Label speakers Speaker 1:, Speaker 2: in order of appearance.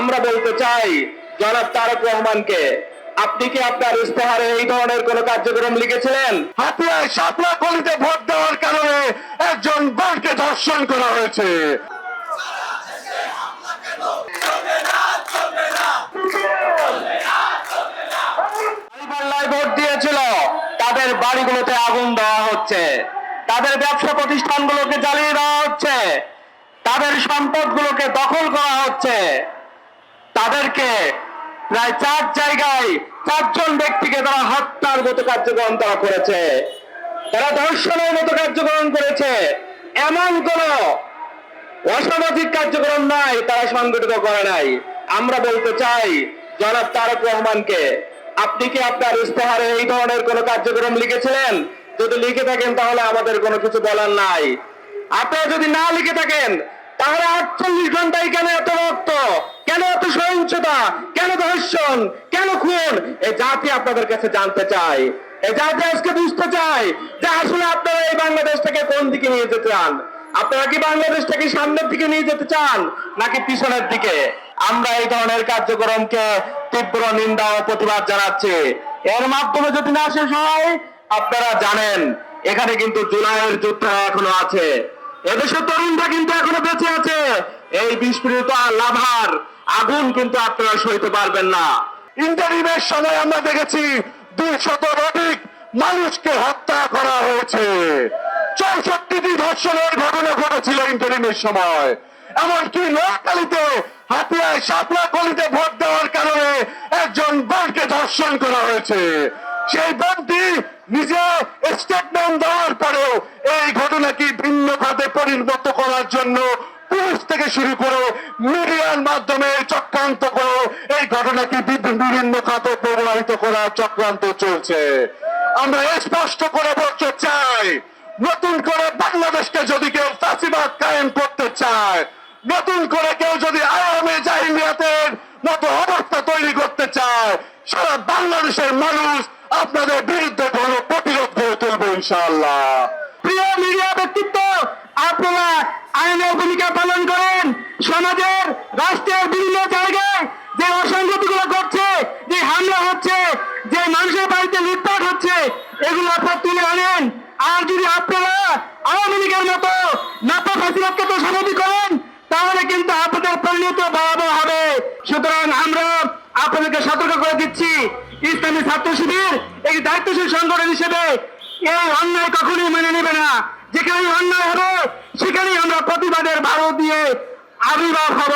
Speaker 1: আমরা বলতে চাই জনাব তারেক রহমানকে, আপনি কি আপনার ইস্তেহারে এই ধরনের কোন কার্যক্রম লিখেছিলেন?
Speaker 2: হাতিয়ায় শাপলা গলিতে ভোট দেওয়ার কারণে একজন বোনকে ধর্ষণ করা হয়েছে।
Speaker 1: ভোট দিয়েছিল তাদের বাড়িগুলোতে আগুন দেওয়া হচ্ছে, তাদের ব্যবসা প্রতিষ্ঠানগুলোকে জ্বালিয়ে দেওয়া হচ্ছে, তাদের সম্পদগুলোকে দখল করা হচ্ছে, তাদেরকে প্রায় 4 জায়গায় 4 জন ব্যক্তিকে তারা হত্যার মতো কার্যক্রম তারা করেছে, তারা ধর্ষণের মতো কার্যক্রম করেছে। এমন কোন অসামাজিক কার্যক্রম নাই তারা সংগঠিত করে নাই। আমরা বলতে চাই জনাব তারেক রহমানকে, আপনি কি আপনার ইস্তেহারে এই ধরনের কোন কার্যক্রম লিখেছিলেন? যদি লিখে থাকেন তাহলে আমাদের কোনো কিছু বলার নাই। আপনারা যদি না লিখে থাকেন তাহলে 48 ঘন্টায় কেন এত রক্ত, কেন এত সহিংসতা, কেন ধর্ষণ, কেন খুন? এই জাতি আপনাদের কাছে জানতে চায়, এই জাতি আজকে বুঝতে চায় যে আসলে আপনারা এই বাংলাদেশটাকে কোন দিকে নিয়ে যেতে চান। আপনারা কি বাংলাদেশটাকে সামনের দিকে নিয়ে যেতে চান নাকি পিছনের দিকে? আমরা এই ধরনের কার্যক্রমকে তীব্র নিন্দা ও প্রতিবাদ জানাচ্ছি। এর মাধ্যমে যদি না শেষ হয়, আপনারা জানেন এখানে কিন্তু জুলাইয়ের যুদ্ধ এখনো আছে, এদেশের তরুণরা কিন্তু এখনো বেঁচে আছে। এই বিস্ফোরিত লাভার আগুন কিন্তু আপনারা সইতে পারবেন না।
Speaker 2: ইন্টারিমের সময় আমরা দেখেছি 200 অধিক মানুষকে হত্যা করা হয়েছে, 64টি ধর্ষণের ঘটনা ঘটেছিল ইন্টারিমের সময়। এমনকি নোয়াখালীতে হাতিয়ায় শাপলা গলিতে ভোট দেওয়ার কারণে একজন বোনকে ধর্ষণ করা হয়েছে। সেই বোনটি নিজে স্টেটমেন্ট দেওয়ার পরেও এই ঘটনাকে ভিন্ন খাতে পরিণত করার জন্য পুলিশ থেকে শুরু করে মিডিয়ার মাধ্যমে চক্রান্ত করে এই ঘটনাকে বিভিন্ন খাতে প্রবাহিত করার চক্রান্ত চলছে। আমরা স্পষ্ট করে বলতে চাই, নতুন করে বাংলাদেশকে যদি কেউ ফাঁসিবাদ কায়েম করতে চায়, নতুন করে কেউ যদি আওয়ামী জাহিলিয়াতের মতো অবস্থা তৈরি করতে চায়, সারা বাংলাদেশের মানুষ আপনাদের বিরুদ্ধে কোনো প্রতিরোধ গড়ে তুলবে ইনশাআল্লাহ।
Speaker 1: প্রিয় মিডিয়া ব্যক্তিত্ব, আপনারা আইনের ভূমিকা পালন করেন। সমাজের রাষ্ট্রের বিভিন্ন জায়গায় যে অসংগতিগুলো ঘটছে, যে হামলা হচ্ছে, যে মানুষের বাড়িতে লুটপাট হচ্ছে, এগুলো আপনারা তুলে আনেন। আর যদি আপনারা আওয়ামী লীগের মতো নাপা ফাঁসিবাদকে তো সমাধি করেন, তাহলে কিন্তু আপনাদের পরিণত ভয়াবহ হবে। সুতরাং আমরা আপনাদেরকে সতর্ক করে দিচ্ছি, ইসলামী ছাত্র শিবির এই দায়িত্বশীল সংগঠন হিসেবে এই অন্যায় কখনোই মেনে নেবে না। যেখানে অন্যায় হবে সেখানেই আমরা প্রতিবাদের বারো দিয়ে আবির্ভাব হব।